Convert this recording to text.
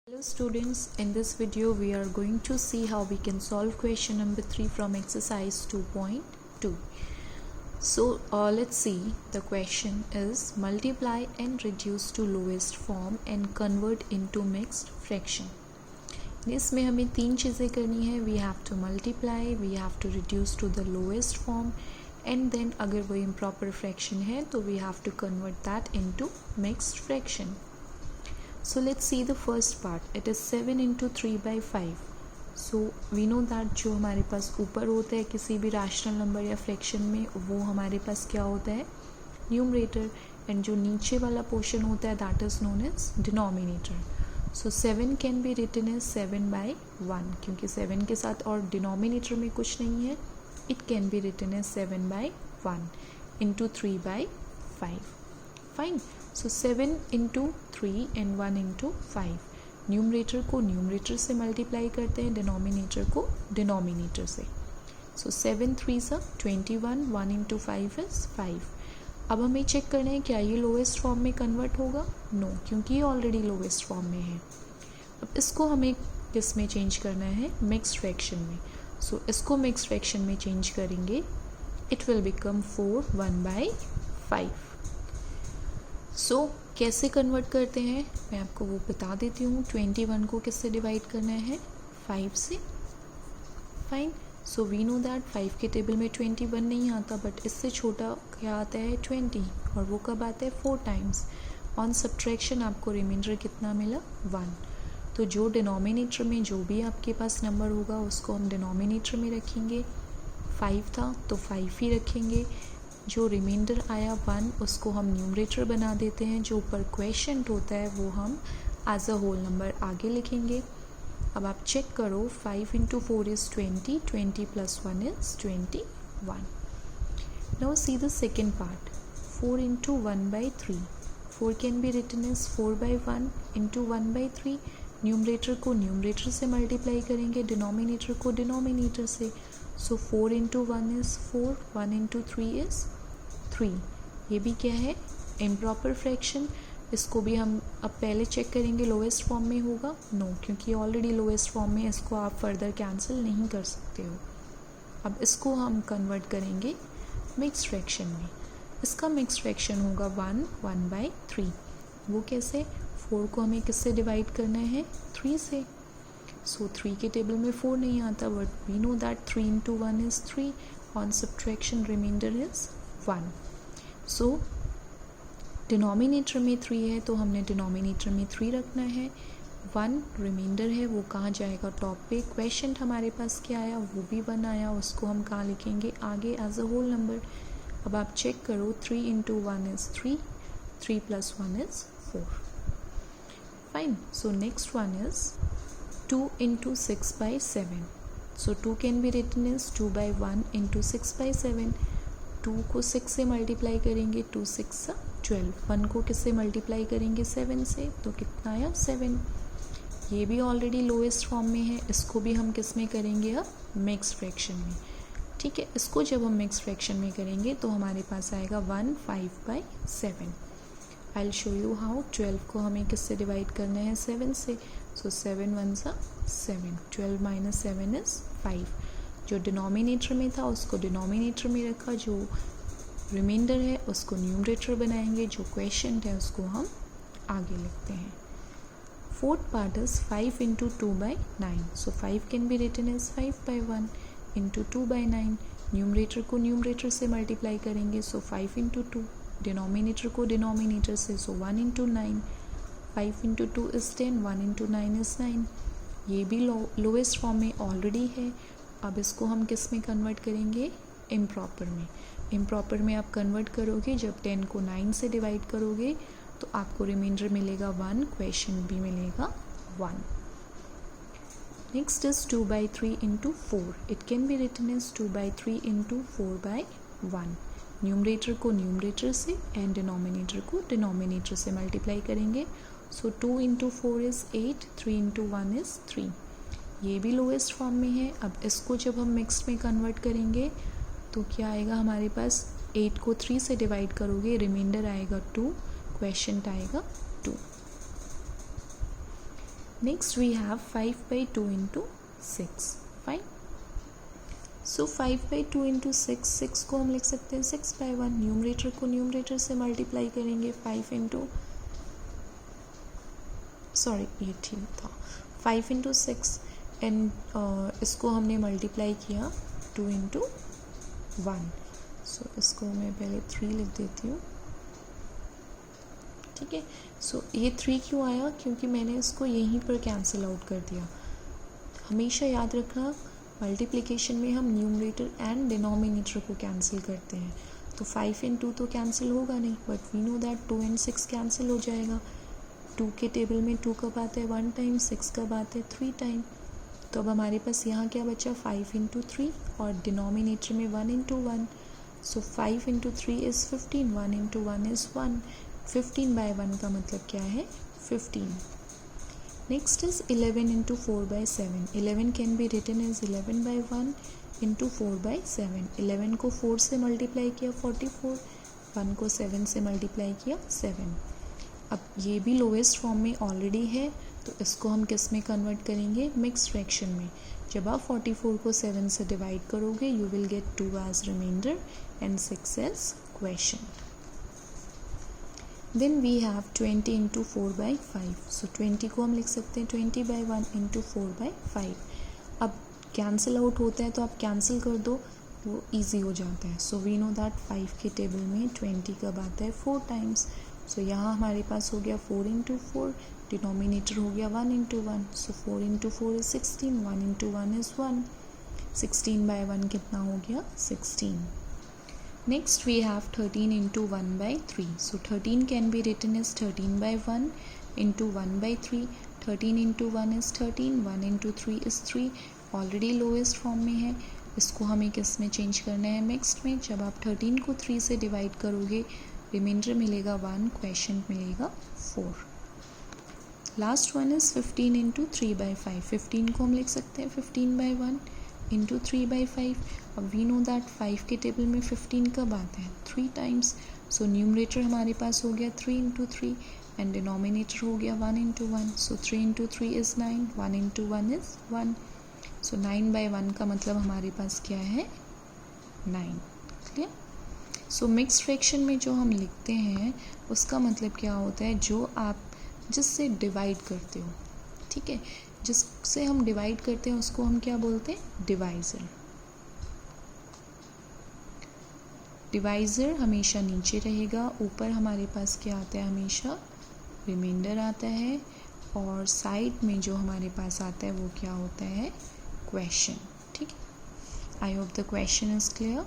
Hello students, in this video we are going to see how we can solve question number 3 from exercise 2.2. So let's see, the question is multiply and reduce to lowest form and convert into mixed fraction. इसमें हमें तीन चीज़ें करनी है. We have to multiply, we have to reduce to the lowest form and then अगर वो improper fraction है तो we have to convert that into mixed fraction. So let's see the first part. It is 7 into 3 by 5. So we know that जो हमारे पास ऊपर होता है किसी भी रैशनल नंबर या फ्रैक्शन में वो हमारे पास क्या होता है, न्यूमरेटर, एंड जो नीचे वाला पोर्शन होता है that is known as denominator. So 7 can be written as 7 by 1 क्योंकि 7 के साथ और डिनोमिनेटर में कुछ नहीं है. It can be written as 7 by 1 into 3 by 5. Fine. So 7 into 3 and 1 into 5. Numerator को न्यूमरेटर से मल्टीप्लाई करते हैं, डिनोमिनेटर को डिनोमिनेटर से. सो 7 3s are 21, 1 into 5 is 5. अब हमें चेक करना है क्या ये लोवेस्ट फॉर्म में कन्वर्ट होगा. नो, क्योंकि ये ऑलरेडी लोवेस्ट फॉर्म में है. अब इसको हमें किस में चेंज करना है, मिक्स्ड फ्रैक्शन में. सो इसको मिक्स्ड फ्रैक्शन में चेंज करेंगे. It will become 4 1 by 5. सो कैसे कन्वर्ट करते हैं मैं आपको वो बता देती हूँ. 21 को किससे डिवाइड करना है, 5 से. Fine. So we know that 5 के टेबल में 21 नहीं आता, बट इससे छोटा क्या आता है 20, और वो कब आता है 4 टाइम्स. ऑन सब्ट्रैक्शन आपको रिमाइंडर कितना मिला, 1. तो जो डिनोमिनेटर में जो भी आपके पास नंबर होगा उसको हम डिनोमिनेटर में रखेंगे. 5 था तो 5 ही रखेंगे. जो रिमाइंडर आया 1 उसको हम न्यूमरेटर बना देते हैं. जो ऊपर क्वेश्चन होता है वो हम एज अ होल नंबर आगे लिखेंगे. अब आप चेक करो, 5 into 4 is 20, 20 plus 1 is 21. Now see the second part. 4 into 1 by 3. 4 can be written as 4 by 1 into 1 by 3. Numerator को न्यूमरेटर से मल्टीप्लाई करेंगे, डिनोमिनेटर को डिनोमिनेटर से. सो 4 into 1 is 4, 1 into 3 is 3. ये भी क्या है, इम्प्रॉपर फ्रैक्शन. इसको भी हम अब पहले चेक करेंगे लोवेस्ट फॉर्म में होगा. नो, क्योंकि ऑलरेडी लोवेस्ट फॉर्म में, इसको आप फर्दर कैंसिल नहीं कर सकते हो. अब इसको हम कन्वर्ट करेंगे मिक्स्ड फ्रैक्शन में. इसका मिक्स्ड फ्रैक्शन होगा 1 1 by 3. वो कैसे, 4 को हमें किससे डिवाइड करना है, 3 से. सो 3 के टेबल में 4 नहीं आता, but we know that 3 into 1 is 3. On subtraction remainder is 1. So denominator में 3 है तो हमने डिनोमिनेटर में 3 रखना है. 1 रिमाइंडर है वो कहाँ जाएगा, टॉप पे. क्वेश्चन हमारे पास क्या आया, वो भी 1 आया, उसको हम कहाँ लिखेंगे, आगे एज अ होल नंबर. अब आप चेक करो, 3 into 1 is 3, 3 plus 1 is 4. Fine. So next one is 2 into 6 by 7. So 2 can be written is 2 by 1 into 6 by 7. 2 को 6 से मल्टीप्लाई करेंगे, 2 6 12. 1 को किससे मल्टीप्लाई करेंगे, 7 से, तो कितना आया 7. ये भी ऑलरेडी लोएस्ट फॉर्म में है. इसको भी हम किस में करेंगे, अब मिक्स फ्रैक्शन में. ठीक है, इसको जब हम मिक्स फ्रैक्शन में करेंगे तो हमारे पास आएगा 1 5 by 7. I will show you how. 12 को हमें किससे डिवाइड करना है, 7 से. सो 7 1s are 7. 12 minus 7 is 5. जो डिनोमिनेटर में था उसको डिनोमिनेटर में रखा, जो रिमाइंडर है उसको न्यूमरेटर बनाएंगे, जो क्वेश्चन है उसको हम आगे लिखते हैं. Fourth part is 5 into 2 by 9. So 5 can be written as 5 by 1 into 2 by 9. Numerator को न्यूमरेटर से मल्टीप्लाई करेंगे, सो 5 into 2. डिनोमिनेटर को डिनोमिनेटर से, so 1 into 9. 5 into 2 is 10, 1 into 9 is 9. ये भी लोवेस्ट फॉर्म में ऑलरेडी है. अब इसको हम किस में कन्वर्ट करेंगे, इम्प्रॉपर में. इम्प्रॉपर में आप कन्वर्ट करोगे जब 10 को 9 से डिवाइड करोगे तो आपको रिमाइंडर मिलेगा 1, क्वेश्चन भी मिलेगा 1. Next is 2 by 3 into 4. It can be written as 2 by 3 into 4 by 1. Numerator को न्यूमरेटर से एंड डिनोमिनेटर को डिनोमिनेटर से मल्टीप्लाई करेंगे. So 2 into 4 is 8, 3 into 1 is 3. ये भी लोएस्ट फॉर्म में है. अब इसको जब हम मिक्स्ड में कन्वर्ट करेंगे तो क्या आएगा हमारे पास, 8 को 3 से डिवाइड करोगे, रिमाइंडर आएगा 2, क्वेश्चन आएगा 2. Next we have 5/2 into 6. Fine. So 5/2 into 6 को हम लिख सकते हैं 6/1. न्यूमरेटर को न्यूमरेटर से मल्टीप्लाई करेंगे 5 इंटू, सॉरी ये ठीक था, 5 इंटू 6 एंड इसको हमने मल्टीप्लाई किया 2 इंटू 1. सो इसको मैं पहले 3 लिख देती हूँ. ठीक है. सो ये 3 क्यों आया? क्योंकि मैंने इसको यहीं पर कैंसिल आउट कर दिया. हमेशा याद रखना मल्टीप्लिकेशन में हम न्यूमरेटर एंड डिनोमिनेटर को कैंसिल करते हैं. तो 5 एंड 2 तो कैंसिल होगा नहीं, but we know that 2 and 6 cancel हो जाएगा. 2 के टेबल में 2 कब आता है 1 टाइम, 6 कब आता है 3 टाइम. तो अब हमारे पास यहाँ क्या बचा 5 इंटू 3 और डिनोमिनेटर में 1 into 1. So 5 into 3 is 15, 1 into 1 is 1. 15/1 का मतलब क्या है 15. Next is 11 into 4/7. 11 can be written as 11/1 into 4/7. 11 को 4 से मल्टीप्लाई किया 44, 1 को 7 से मल्टीप्लाई किया 7. अब ये भी लोएस्ट फॉर्म में ऑलरेडी है, तो इसको हम किस में कन्वर्ट करेंगे, मिक्स फ्रैक्शन में. जब आप 44 को 7 से डिवाइड करोगे you will get 2 as remainder and 6 as question. Then we have 20 into 4/5. So 20 को हम लिख सकते हैं 20/1 इंटू 4/5. अब कैंसिल आउट होता है तो आप कैंसिल कर दो, वो ईजी हो जाता है. सो वी नो दैट 5 के टेबल में 20 कब आता है 4 टाइम्स. सो यहाँ हमारे पास हो गया 4 इंटू 4, डिनोमिनेटर हो गया 1 into 1. So 4 into 4 is 16, 1 into 1 is 1. 16/1 कितना हो गया 16. Next we have 13 into 1/3. So 13 can be written as 13/1 into 1/3. 13 into 1 is 13, 1 into 3 is 3. Already lowest form में है, इसको हमें किस में चेंज करना है, मिक्स्ड में. जब आप 13 को 3 से डिवाइड करोगे रिमाइंडर मिलेगा 1, क्वेश्चन मिलेगा 4. Last one is 15 into 3/5. 15 को हम लिख सकते हैं 15/1 इंटू 3/5. अब वी नो दैट 5 के टेबल में 15 कब आता है 3 टाइम्स. सो न्यूमरेटर हमारे पास हो गया 3 इंटू 3 एंड डिनोमिनेटर हो गया 1 into 1. So 3 into 3 is 9, 1 into 1 is 1. सो 9/1 का मतलब हमारे पास क्या है 9. क्लियर. सो मिक्स फ्रैक्शन में जो हम लिखते हैं उसका मतलब क्या होता है, जो आप जिससे डिवाइड करते हो. ठीक है, जिससे हम डिवाइड करते हैं उसको हम क्या बोलते हैं, डिवाइज़र. डिवाइज़र हमेशा नीचे रहेगा, ऊपर हमारे पास क्या आता है, हमेशा रिमाइंडर आता है, और साइड में जो हमारे पास आता है वो क्या होता है, क्वेश्चन. ठीक है. I hope the question is clear.